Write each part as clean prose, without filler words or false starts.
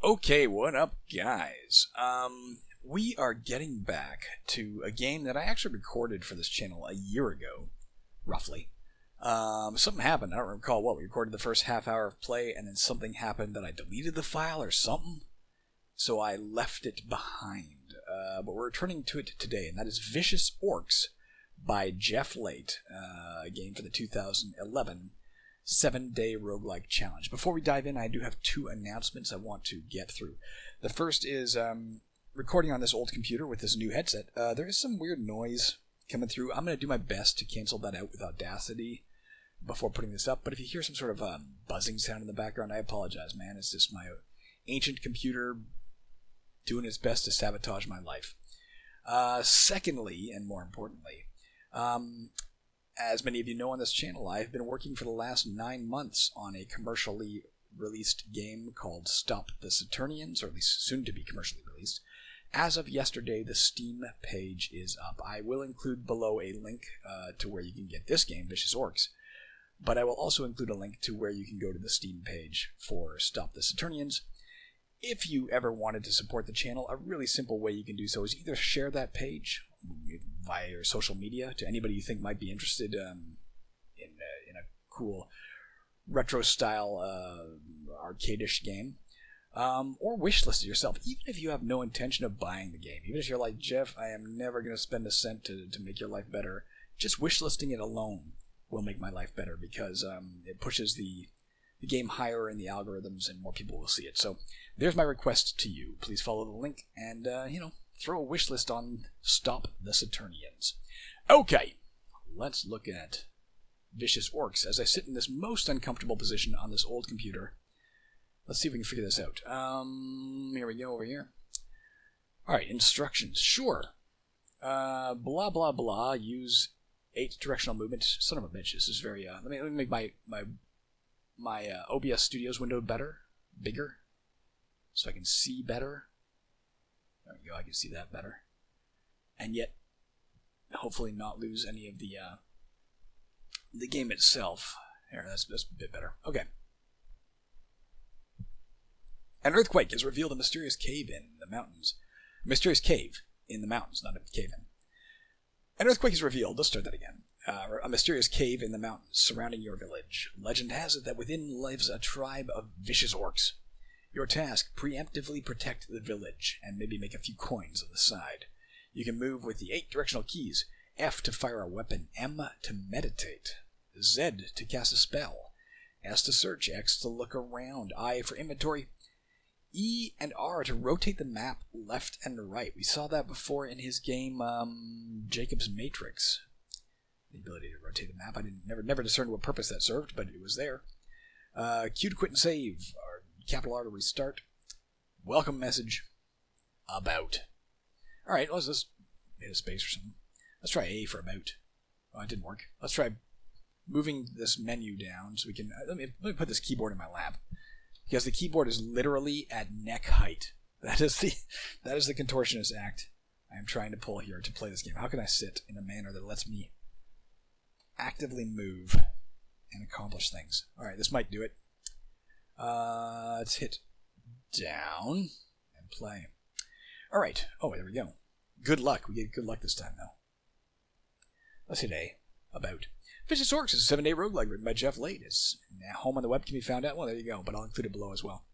Okay, what up, guys? We are getting back to a game that I actually recorded for this channel a year ago, roughly. Something happened. I don't recall what. We recorded the first half hour of play, and then something happened that I deleted the file or something, so I left it behind. But we're returning to it today, and that is Vicious Orcs by Jeff Lait, a game for the 2011 7-day roguelike challenge. Before we dive in, I do have two announcements I want to get through. The first is recording on this old computer with this new headset. There is some weird noise coming through. I'm going to do my best to cancel that out with Audacity before putting this up, but if you hear some sort of buzzing sound in the background, I apologize, man. It's just my ancient computer doing its best to sabotage my life. Secondly, and more importantly, as many of you know on this channel, I've been working for the last 9 months on a commercially released game called Stop the Saturnians, or at least soon to be commercially released. As of yesterday, the Steam page is up. I will include below a link to where you can get this game, Vicious Orcs, but I will also include a link to where you can go to the Steam page for Stop the Saturnians. If you ever wanted to support the channel, a really simple way you can do so is either share that page via your social media to anybody you think might be interested in a cool retro-style arcade-ish game, or wishlist it yourself, even if you have no intention of buying the game. Even if you're like, Jeff, I am never going to spend a cent to make your life better, just wishlisting it alone will make my life better, because it pushes the game higher in the algorithms and more people will see it. So there's my request to you. Please follow the link and, throw a wish list on Stop the Saturnians. Okay, let's look at Vicious Orcs as I sit in this most uncomfortable position on this old computer. Let's see if we can figure this out. Here we go, over here. Alright, instructions. Sure. Blah, blah, blah. Use 8 directional movement. Son of a bitch, this is very, let me make my OBS Studios window bigger, so I can see better. There we go, I can see that better. And yet, hopefully not lose any of the game itself. There, that's a bit better. Okay. An earthquake has revealed a mysterious cave in the mountains. A mysterious cave in the mountains, not a cave-in. An earthquake is revealed. Let's start that again. A mysterious cave in the mountains surrounding your village. Legend has it that within lives a tribe of vicious orcs. Your task, preemptively protect the village, and maybe make a few coins on the side. You can move with the 8 directional keys. F to fire a weapon, M to meditate, Z to cast a spell, S to search, X to look around, I for inventory, E and R to rotate the map left and right. We saw that before in his game, Jacob's Matrix. The ability to rotate the map. I never discerned what purpose that served, but it was there. Q to quit and save, or capital R to restart. Welcome message. About. Alright, let's just hit a space or something. Let's try A for about. Oh, it didn't work. Let's try moving this menu down so we can... Let me put this keyboard in my lap, because the keyboard is literally at neck height. That is the contortionist act I am trying to pull here to play this game. How can I sit in a manner that lets me actively move and accomplish things? Alright, this might do it. Let's hit down and play. Alright. Oh, there we go. Good luck. We get good luck this time, though. Let's hit A. About. Vicious Orcs is a 7-day roguelike written by Jeff Lait. It's home on the web, can be found out. Well, there you go, but I'll include it below as well.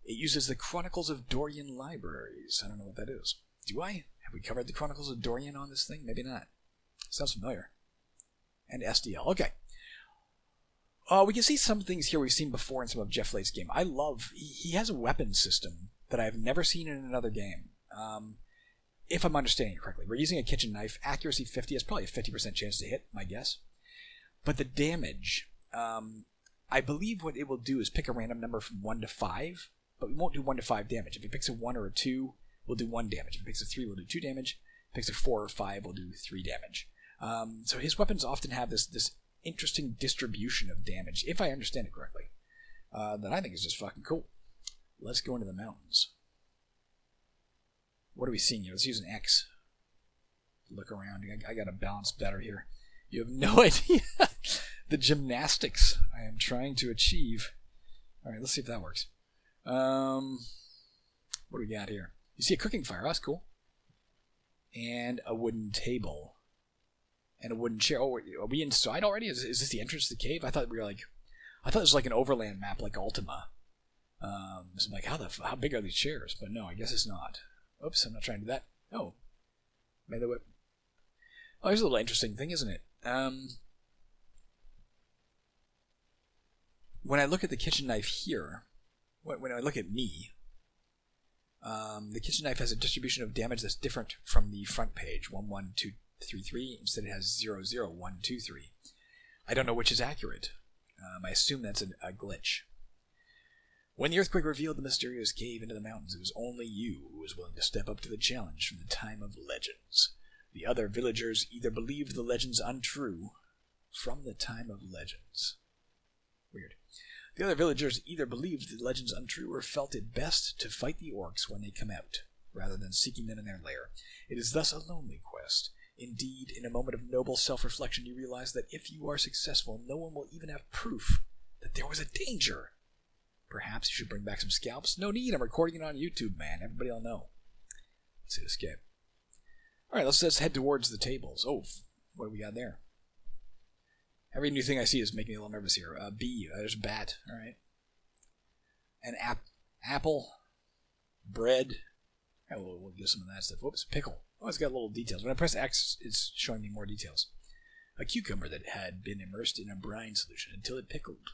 It uses the Chronicles of Dorian libraries. I don't know what that is. Do I? Have we covered the Chronicles of Dorian on this thing? Maybe not. Sounds familiar. And SDL. Okay. We can see some things here we've seen before in some of Jeff Lait's game. I love... He has a weapon system that I've never seen in another game. If I'm understanding it correctly. We're using a kitchen knife. Accuracy 50. It's probably a 50% chance to hit, my guess. But the damage... I believe what it will do is pick a random number from 1 to 5, but we won't do 1 to 5 damage. If it picks a 1 or a 2, we'll do 1 damage. If it picks a 3, we'll do 2 damage. If it picks a 4 or 5, we'll do 3 damage. So his weapons often have this interesting distribution of damage, if I understand it correctly, that I think is just fucking cool. Let's go into the mountains. What are we seeing here? Let's use an X. Look around. I got to balance better here. You have no idea the gymnastics I am trying to achieve. All right, let's see if that works. What do we got here? You see a cooking fire. Oh, that's cool. And a wooden table. And a wooden chair. Oh, are we inside already? Is this the entrance to the cave? I thought this was like an overland map like Ultima. So I'm like, how big are these chairs? But no, I guess it's not. Oops, I'm not trying to do that. Oh. Melee whip. Oh, here's a little interesting thing, isn't it? When I look at the kitchen knife here, when I look at me, the kitchen knife has a distribution of damage that's different from the front page. 11233. Instead it has 00123. I don't know which is accurate. I assume that's a glitch. When the earthquake revealed the mysterious cave into the mountains, it was only you who was willing to step up to the challenge from the time of legends. The other villagers either believed the legends untrue from the time of legends. Weird. The other villagers either believed the legends untrue or felt it best to fight the orcs when they come out, rather than seeking them in their lair. It is thus a lonely quest. Indeed, in a moment of noble self-reflection, you realize that if you are successful, no one will even have proof that there was a danger. Perhaps you should bring back some scalps. No need, I'm recording it on YouTube, man. Everybody will know. Let's hit escape. Alright, let's head towards the tables. Oh, what do we got there? Every new thing I see is making me a little nervous here. B, there's a bat. Alright. An apple. Bread. Yeah, we'll get some of that stuff. Whoops, pickle. Oh, it's got little details. When I press X, it's showing me more details. A cucumber that had been immersed in a brine solution until it pickled.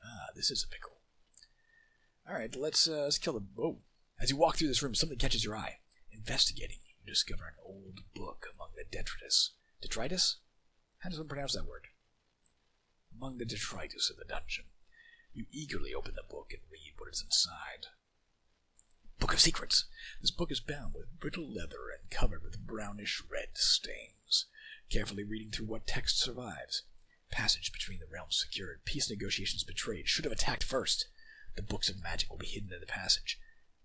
Ah, this is a pickle. Alright, let's kill the... Whoa. As you walk through this room, something catches your eye. Investigating, you discover an old book among the detritus. Detritus? How does one pronounce that word? Among the detritus of the dungeon. You eagerly open the book and read what is inside. Book of Secrets. This book is bound with brittle leather and covered with brownish red stains. Carefully reading through what text survives. Passage between the realms secured. Peace negotiations betrayed. Should have attacked first. The books of magic will be hidden in the passage.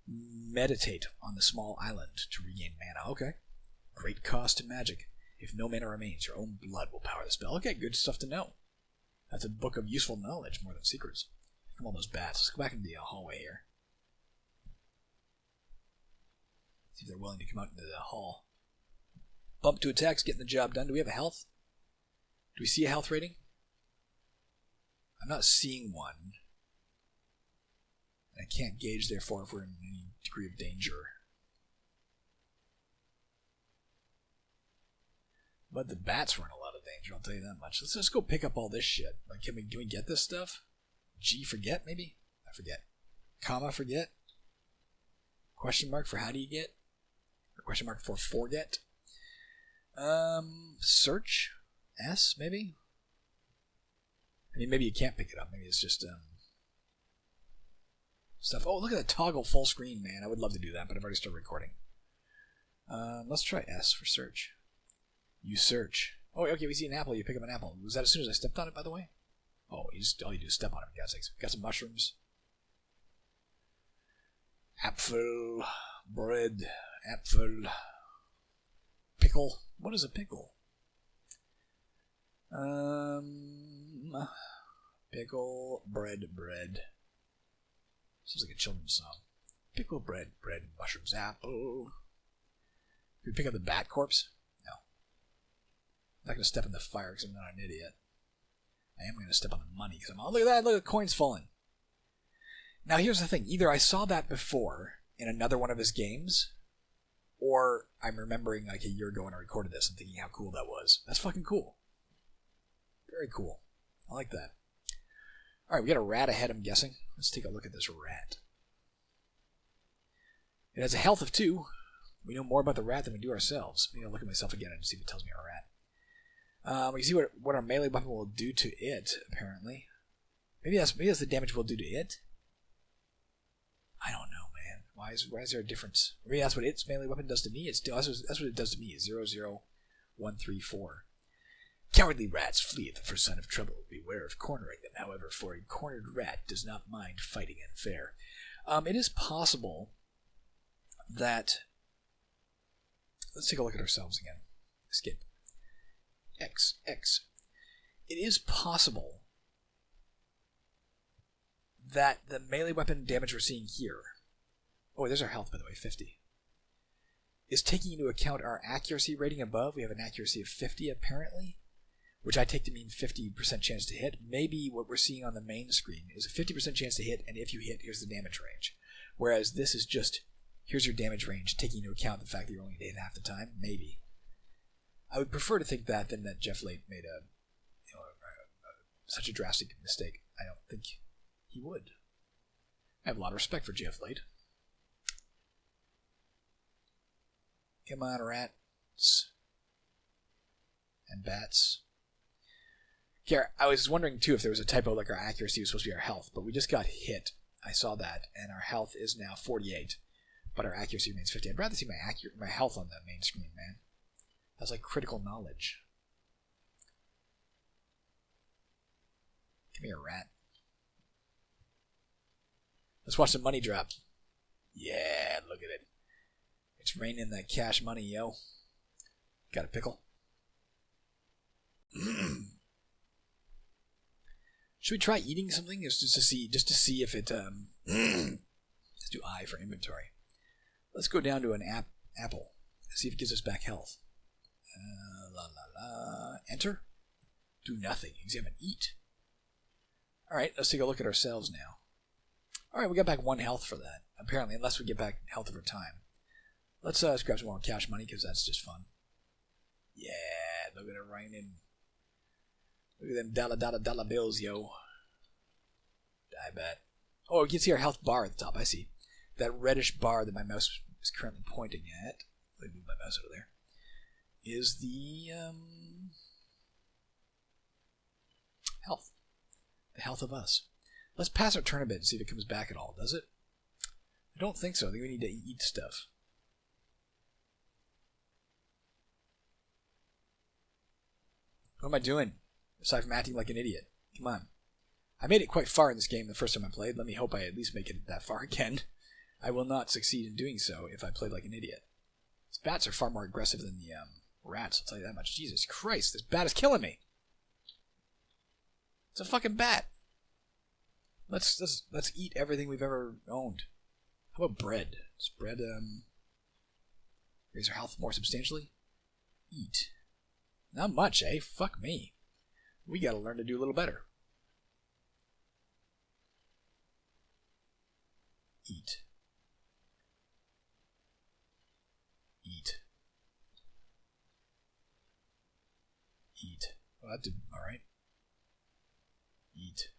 Meditate on the small island to regain mana. Okay. Great cost to magic. If no mana remains, your own blood will power the spell. Okay, good stuff to know. That's a book of useful knowledge more than secrets. Come on, those bats. Let's go back into the hallway here. See if they're willing to come out into the hall. Bump to attacks, getting the job done. Do we have a health? Do we see a health rating? I'm not seeing one. I can't gauge, therefore, if we're in any degree of danger. But the bats were in a lot of danger, I'll tell you that much. Let's just go pick up all this shit. Like, can we get this stuff? G, forget, maybe? I forget. Comma, forget? Question mark for how do you get? Or question mark for forget? Search? S, maybe? I mean, maybe you can't pick it up. Maybe it's just, stuff. Oh, look at that toggle full screen, man. I would love to do that, but I've already started recording. Let's try S for search. You search. Oh, okay, we see an apple. You pick up an apple. Was that as soon as I stepped on it, by the way? Oh, all you do is step on it, for God's sakes. Got some mushrooms. Apfel. Bread. Apfel. Pickle. What is a pickle? Pickle. Bread. Sounds like a children's song. Pickle, bread, mushrooms, apple. Can we pick up the bat corpse? No. I'm not going to step in the fire because I'm not an idiot. I am going to step on the money because I'm... Oh, look at that. Look at the coins falling. Now, here's the thing. Either I saw that before in another one of his games, or I'm remembering like a year ago when I recorded this and thinking how cool that was. That's fucking cool. Very cool. I like that. Alright, we got a rat ahead, I'm guessing. Let's take a look at this rat. It has a health of 2. We know more about the rat than we do ourselves. Maybe I'll look at myself again and see if it tells me a rat. We can see what our melee weapon will do to it, apparently. Maybe that's the damage we'll do to it? I don't know, man. Why is there a difference? Maybe that's what its melee weapon does to me. That's what it does to me. 00134. Cowardly rats flee at the first sign of trouble. Beware of cornering them, however, for a cornered rat does not mind fighting unfair. It is possible that... Let's take a look at ourselves again. Escape. X. It is possible that the melee weapon damage we're seeing here, oh, there's our health, by the way, 50, is taking into account our accuracy rating above. We have an accuracy of 50, apparently, which I take to mean 50% chance to hit. Maybe what we're seeing on the main screen is a 50% chance to hit, and if you hit, here's the damage range. Whereas this is just, here's your damage range, taking into account the fact that you're only hit half the time. Maybe. I would prefer to think that than that Jeff Lait made such a drastic mistake. I don't think he would. I have a lot of respect for Jeff Lait. Come on, rats. And bats. Yeah, I was wondering, too, if there was a typo, like our accuracy was supposed to be our health, but we just got hit. I saw that, and our health is now 48, but our accuracy remains 50. I'd rather see my health on the main screen, man. That's like critical knowledge. Come here, rat. Let's watch the money drop. Yeah, look at it. It's raining that cash money, yo. Got a pickle? Should we try eating something just to see if it let's do I for inventory. Let's go down to an apple and see if it gives us back health. Enter. Do nothing. Examine. Eat. Alright, let's take a look at ourselves now. Alright, we got back 1 health for that. Apparently, unless we get back health over time. Let's grab some more cash money, because that's just fun. Yeah, look at it raining. Look at them dollar bills, yo. I bet. Oh, you can see our health bar at the top. I see. That reddish bar that my mouse is currently pointing at. Let me move my mouse over there. Is the health. The health of us. Let's pass our turn a bit and see if it comes back at all. Does it? I don't think so. I think we need to eat stuff. What am I doing? Aside from acting like an idiot. Come on. I made it quite far in this game the first time I played. Let me hope I at least make it that far again. I will not succeed in doing so if I played like an idiot. These bats are far more aggressive than the rats, I'll tell you that much. Jesus Christ, this bat is killing me. It's a fucking bat. Let's eat everything we've ever owned. How about bread? Does bread raise our health more substantially? Eat. Not much, eh? Fuck me. We gotta learn to do a little better. Eat. Eat. Eat. Well, that did alright. Eat.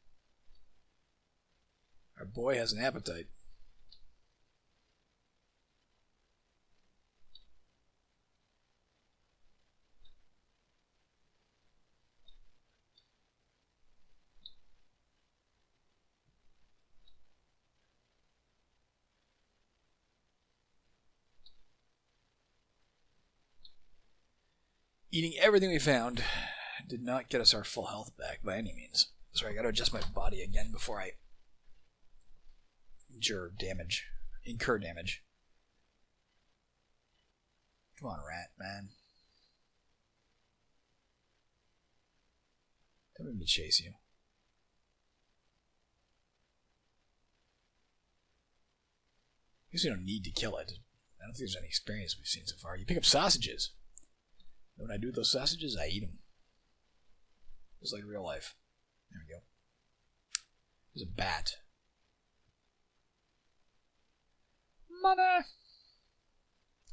Our boy has an appetite. Eating everything we found did not get us our full health back by any means. Sorry, I gotta adjust my body again before I incur damage. Come on, rat, man. Don't make me chase you. I guess we don't need to kill it. I don't think there's any experience we've seen so far. You pick up sausages. When I do those sausages, I eat them. Just like real life. There we go. There's a bat. Money! I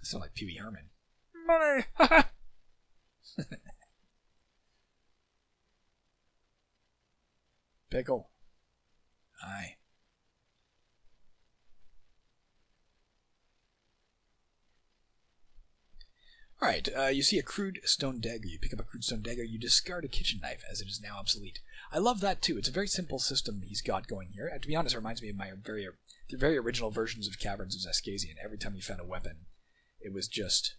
sound like Pee Wee Herman. Money! Pickle. Aye. Alright, you see a crude stone dagger. You pick up a crude stone dagger, you discard a kitchen knife, as it is now obsolete. I love that, too. It's a very simple system he's got going here. To be honest, it reminds me of the very original versions of Caverns of Zascasian. Every time you found a weapon, it was just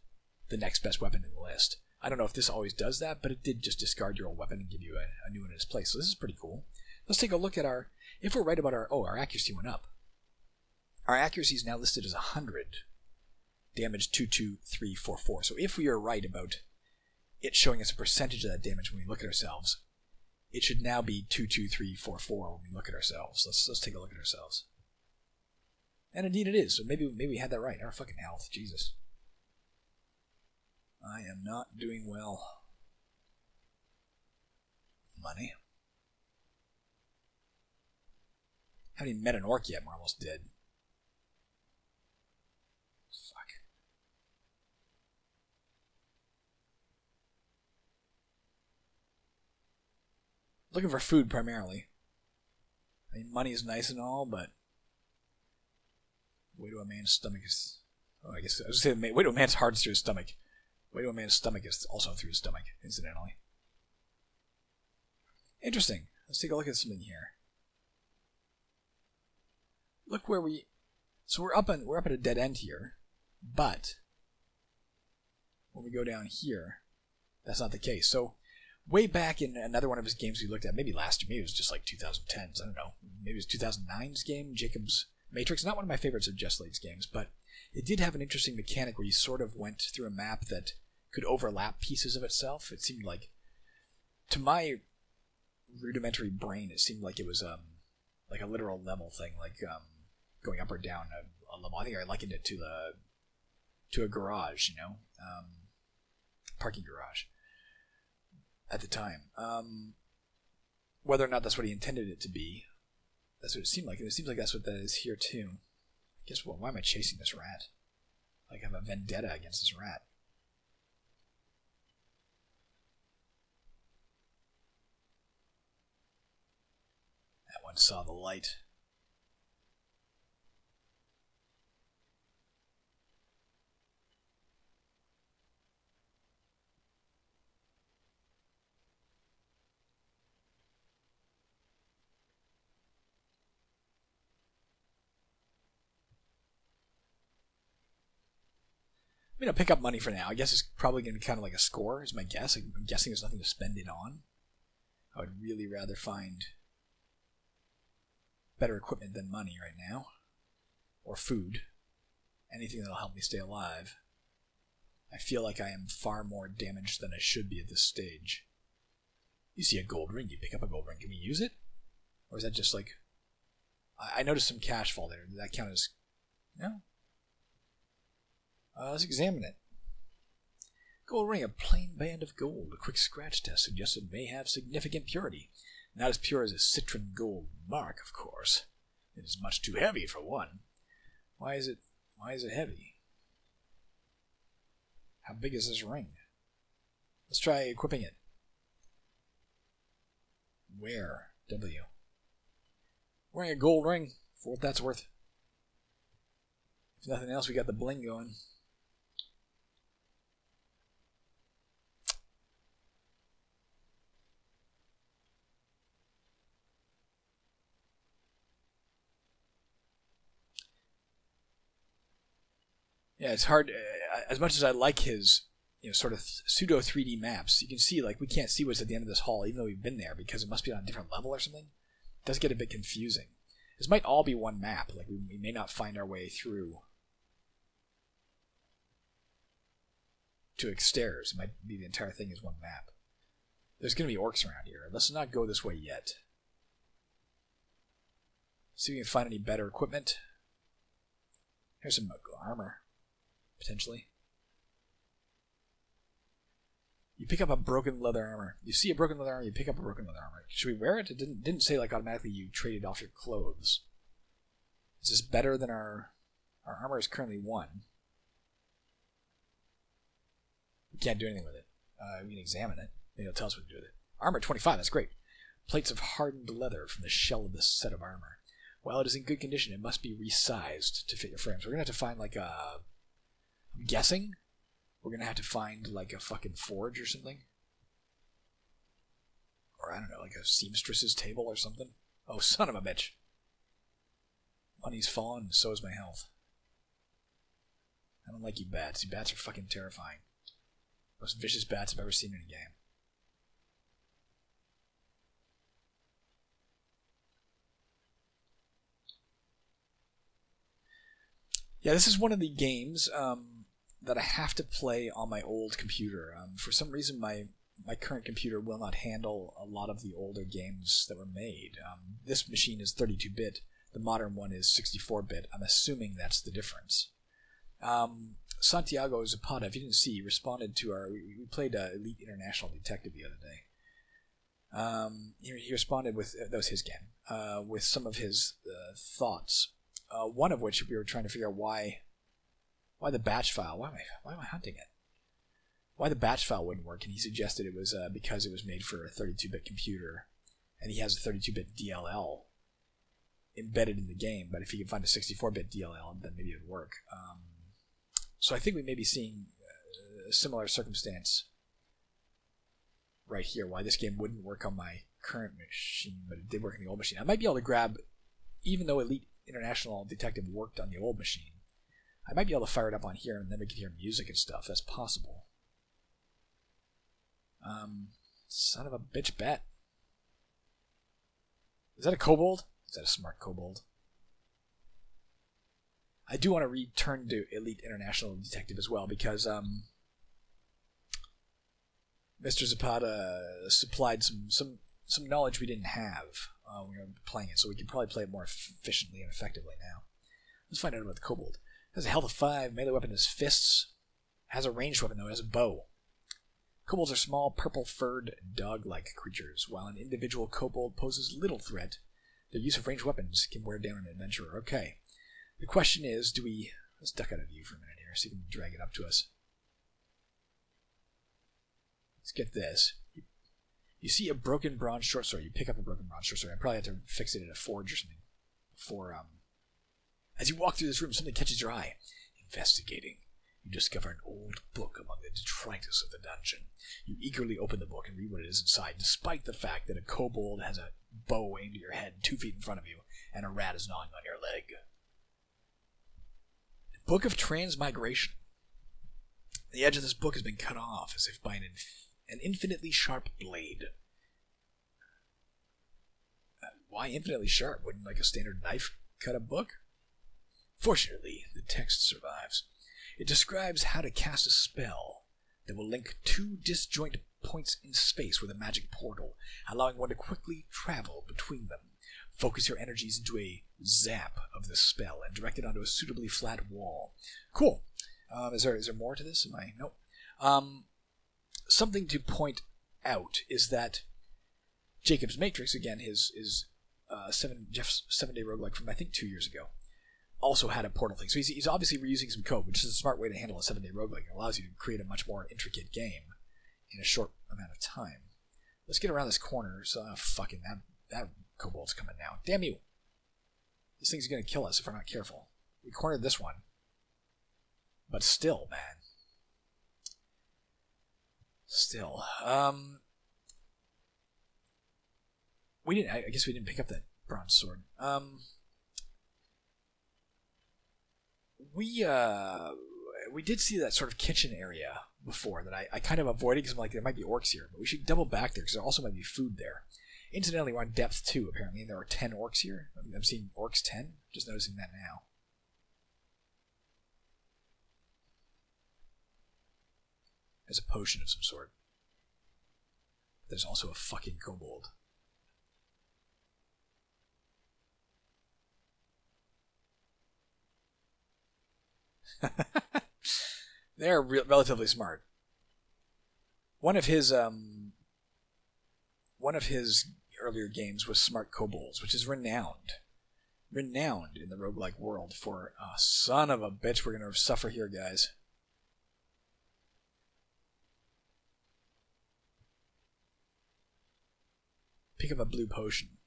the next best weapon in the list. I don't know if this always does that, but it did just discard your old weapon and give you a new one in its place. So this is pretty cool. Let's take a look at if we're right about our accuracy went up. Our accuracy is now listed as 100. Damage 22344. So if we are right about it showing us a percentage of that damage when we look at ourselves, it should now be 2, 2, 3, 4, 4 when we look at ourselves. Let's take a look at ourselves. And indeed it is. So maybe we had that right. Our fucking health. Jesus. I am not doing well. Money. Haven't even met an orc yet. We're almost dead. Fuck. Looking for food primarily. I mean, money is nice and all, but way to a man's stomach is. Oh, I guess I was going to say way to a man's heart is through his stomach. Way to a man's stomach is also through his stomach, incidentally. Interesting. Let's take a look at something here. Look where we. So we're up at a dead end here, but when we go down here, that's not the case. So way back in another one of his games we looked at, maybe last year, maybe it was just like 2010s, I don't know. Maybe it was 2009's game, Jacob's Matrix. Not one of my favorites of Jeff Lait's games, but it did have an interesting mechanic where you sort of went through a map that could overlap pieces of itself. It seemed like, to my rudimentary brain, it seemed like it was like a literal level thing, like going up or down a level. I think I likened it to a garage, you know, parking garage at the time. Whether or not that's what he intended it to be, that's what it seemed like. And it seems like that's what that is here too. Guess what? Why am I chasing this rat? Like I have a vendetta against this rat. That one saw the light. I'm going to pick up money for now. I guess it's probably going to be kind of like a score, is my guess. I'm guessing there's nothing to spend it on. I would really rather find better equipment than money right now. Or food. Anything that'll help me stay alive. I feel like I am far more damaged than I should be at this stage. You see a gold ring, you pick up a gold ring. Can we use it? Or is that just like... I noticed some cash fall there. Did that count as... No? Let's examine it. Gold ring, a plain band of gold. A quick scratch test suggests it may have significant purity. Not as pure as a citron gold mark, of course. It is much too heavy for one. Why is it heavy? How big is this ring? Let's try equipping it. Where? W. Wearing a gold ring, for what that's worth. If nothing else, we got the bling going. Yeah, it's hard. As much as I like his, sort of pseudo 3D maps, you can see like we can't see what's at the end of this hall, even though we've been there because it must be on a different level or something. It does get a bit confusing. This might all be one map. Like we may not find our way through to stairs. It might be the entire thing is one map. There's going to be orcs around here. Let's not go this way yet. See if we can find any better equipment. Here's some armor. Potentially. You pick up a broken leather armor. You see a broken leather armor, you pick up a broken leather armor. Should we wear it? It didn't say like automatically you traded off your clothes. Is this better than our armor is currently 1. We can't do anything with it. We can examine it. Maybe it'll tell us what to do with it. Armor 25, that's great. Plates of hardened leather from the shell of this set of armor. While it is in good condition, it must be resized to fit your frame. So we're going to have to find like a... I'm guessing we're going to have to find like a fucking forge or something. Or I don't know, like a seamstress's table or something. Oh, son of a bitch. Money's fallen, and so is my health. I don't like you bats. You bats are fucking terrifying. Most vicious bats I've ever seen in a game. Yeah, this is one of the games that I have to play on my old computer. For some reason, my my current computer will not handle a lot of the older games that were made. This machine is 32-bit. The modern one is 64-bit. I'm assuming that's the difference. Santiago Zapata, if you didn't see, responded to our... We played Elite International Detective the other day. He responded with... That was his game. With some of his thoughts. One of which we were trying to figure out why the batch file... Why am I hunting it? Why the batch file wouldn't work, and he suggested it was because it was made for a 32-bit computer, and he has a 32-bit DLL embedded in the game, but if he can find a 64-bit DLL, then maybe it would work. So I think we may be seeing a similar circumstance right here, why this game wouldn't work on my current machine, but it did work on the old machine. I might be able to grab, even though Elite International Detective worked on the old machine, I might be able to fire it up on here, and then we can hear music and stuff. That's possible. Son of a bitch bat. Is that a kobold? Is that a smart kobold? I do want to return to Elite International Detective as well, because Mr. Zapata supplied some knowledge we didn't have when we were playing it, so we can probably play it more efficiently and effectively now. Let's find out about the kobold. It has a health of 5, melee weapon is fists, has a ranged weapon though, it has a bow. Kobolds are small, purple-furred, dog-like creatures. While an individual kobold poses little threat, their use of ranged weapons can wear down an adventurer. Okay. The question is, do we... Let's duck out of view for a minute here, see if we can drag it up to us. Let's get this. You see a broken bronze short sword. You pick up a broken bronze short sword. I probably have to fix it at a forge or something. Before, As you walk through this room, something catches your eye. Investigating. You discover an old book among the detritus of the dungeon. You eagerly open the book and read what it is inside, despite the fact that a kobold has a bow aimed at your head 2 feet in front of you, and a rat is gnawing on your leg. Book of Transmigration. The edge of this book has been cut off, as if by an infinitely sharp blade. Why infinitely sharp? Wouldn't like a standard knife cut a book? Fortunately, the text survives. It describes how to cast a spell that will link 2 disjoint points in space with a magic portal, allowing one to quickly travel between them. Focus your energies into a zap of the spell and direct it onto a suitably flat wall. Cool. Is there more to this? Nope. Something to point out is that Jacob's Matrix, again, Jeff's 7-day roguelike from I think 2 years ago, also had a portal thing. So he's obviously reusing some code, which is a smart way to handle a 7-day roguelike. It allows you to create a much more intricate game in a short amount of time. Let's get around this corner. So, fucking that kobold's coming now. Damn you! This thing's gonna kill us if we're not careful. We cornered this one. But still, man. Still. I guess we didn't pick up that bronze sword. We did see that sort of kitchen area before that I kind of avoided because I'm like, there might be orcs here, but we should double back there because there also might be food there. Incidentally, we're on depth 2 apparently, and there are 10 orcs here. I'm seeing orcs 10, just noticing that now. There's a potion of some sort. There's also a fucking kobold. They're relatively smart. One of his earlier games was Smart Kobolds, which is renowned in the roguelike world for son of a bitch. We're gonna suffer here, guys. Pick up a blue potion.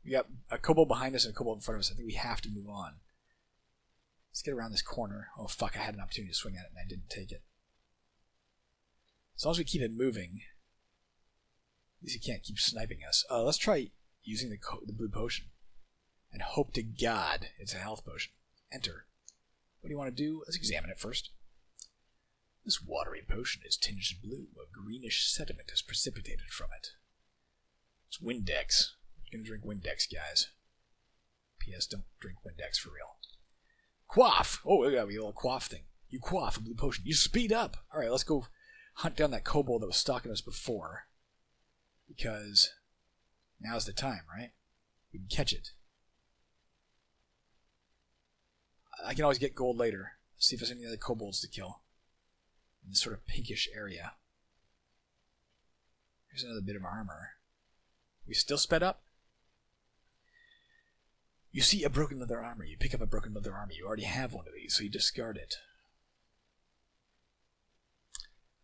We got a kobold behind us and a kobold in front of us. I think we have to move on. Let's get around this corner. Oh, fuck, I had an opportunity to swing at it and I didn't take it. As long as we keep it moving, at least he can't keep sniping us. Let's try using the blue potion. And hope to God it's a health potion. Enter. What do you want to do? Let's examine it first. This watery potion is tinged blue. A greenish sediment is precipitated from it. It's Windex. You're going to drink Windex, guys. P.S. Don't drink Windex for real. Quaff! Oh, we got a little quaff thing. You quaff a blue potion. You speed up! Alright, let's go hunt down that kobold that was stalking us before. Because now's the time, right? We can catch it. I can always get gold later. See if there's any other kobolds to kill. In this sort of pinkish area. Here's another bit of armor. We still sped up? You see a broken leather armor. You pick up a broken leather armor. You already have one of these, so you discard it.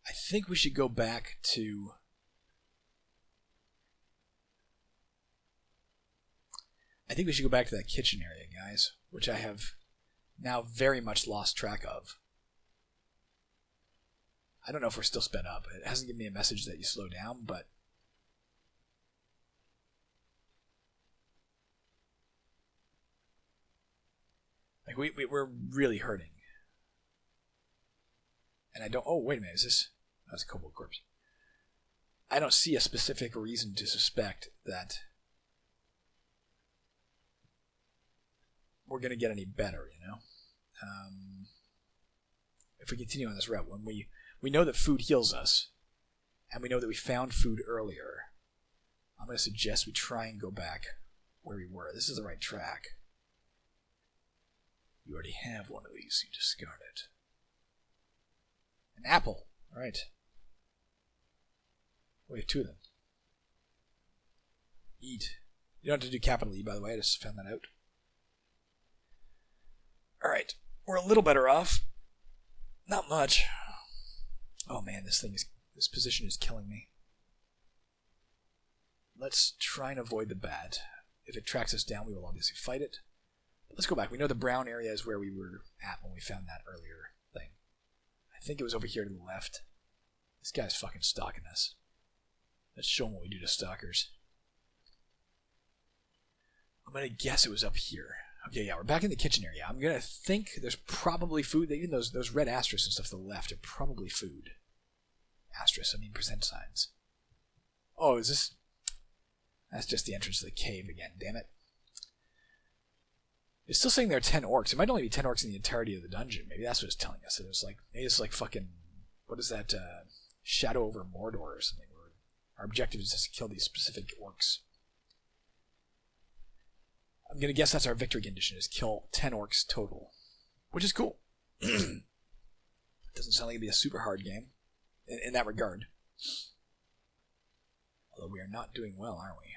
I think we should go back to... that kitchen area, guys, which I have now very much lost track of. I don't know if we're still sped up. It hasn't given me a message that you slow down, but... like, we're really hurting. And I don't... oh, wait a minute, is this... that's a kobold corpse. I don't see a specific reason to suspect that we're going to get any better, you know? If we continue on this route, when we know that food heals us, and we know that we found food earlier, I'm going to suggest we try and go back where we were. This is the right track. You already have one of these, you discard it. An apple. All right. We have two of them. Eat. You don't have to do capital E, by the way. I just found that out. All right. We're a little better off. Not much. Oh man, this position is killing me. Let's try and avoid the bat. If it tracks us down, we will obviously fight it. But let's go back. We know the brown area is where we were at when we found that earlier thing. I think it was over here to the left. This guy's fucking stalking us. Let's show him what we do to stalkers. I'm going to guess it was up here. Okay, yeah, we're back in the kitchen area. I'm going to think there's probably food. Even those red asterisks and stuff to the left are probably food. Asterisks, I mean percent signs. Oh, is this... that's just the entrance to the cave again, damn it. It's still saying there are 10 orcs. It might only be 10 orcs in the entirety of the dungeon. Maybe that's what it's telling us. It was like, maybe it's like fucking... what is that? Shadow over Mordor or something. Where our objective is just to kill these specific orcs. I'm going to guess that's our victory condition, is kill 10 orcs total. Which is cool. Doesn't sound like it'd be a super hard game in that regard. Although we are not doing well, aren't we?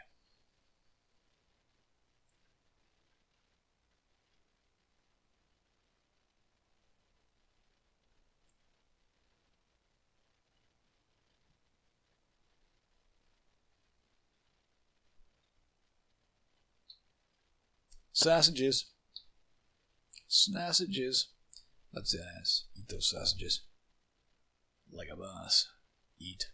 Sausages. Sausages. Let's eat those sausages. Like a boss. Eat.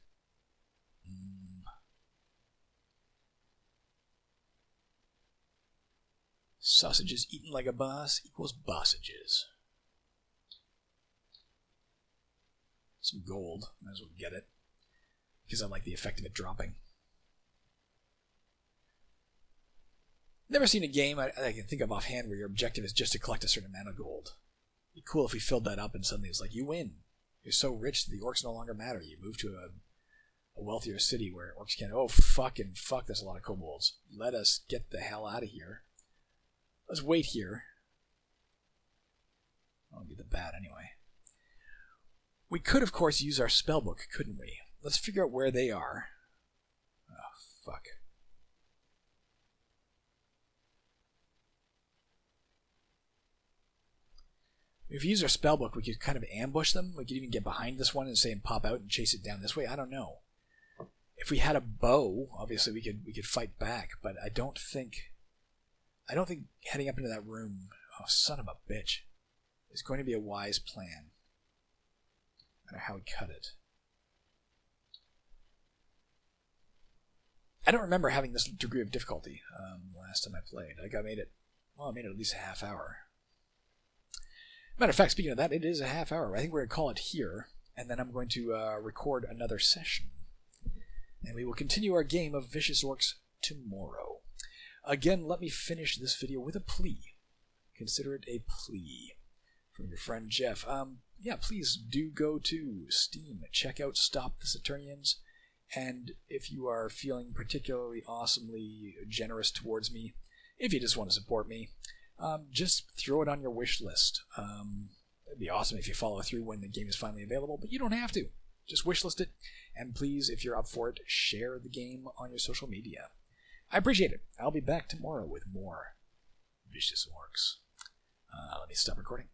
Sausages eaten like a boss equals bossages. Some gold. Might as well get it. Because I like the effect of it dropping. Never seen a game I can think of offhand where your objective is just to collect a certain amount of gold. It'd be cool if we filled that up and suddenly it's like, you win. You're so rich that the orcs no longer matter. You move to a wealthier city where orcs can't... oh, fucking fuck, there's a lot of kobolds. Let us get the hell out of here. Let's wait here. I'll be the bat anyway. We could, of course, use our spellbook, couldn't we? Let's figure out where they are. Oh, fuck. If we use our spellbook, we could kind of ambush them. We could even get behind this one and say and pop out and chase it down this way. I don't know. If we had a bow, obviously we could fight back, but I don't think heading up into that room, oh son of a bitch, is going to be a wise plan. No matter how we cut it. I don't remember having this degree of difficulty last time I played. I made it at least a half hour. Matter of fact, speaking of that, it is a half hour. I think we're going to call it here, and then I'm going to record another session. And we will continue our game of Vicious Orcs tomorrow. Again, let me finish this video with a plea. Consider it a plea from your friend Jeff. Yeah, please do go to Steam, check out Stop the Saturnians, and if you are feeling particularly awesomely generous towards me, if you just want to support me, just throw it on your wish list. It'd be awesome if you follow through when the game is finally available, but you don't have to. Just wishlist it, and please, if you're up for it, share the game on your social media. I appreciate it. I'll be back tomorrow with more Vicious Orcs. Let me stop recording.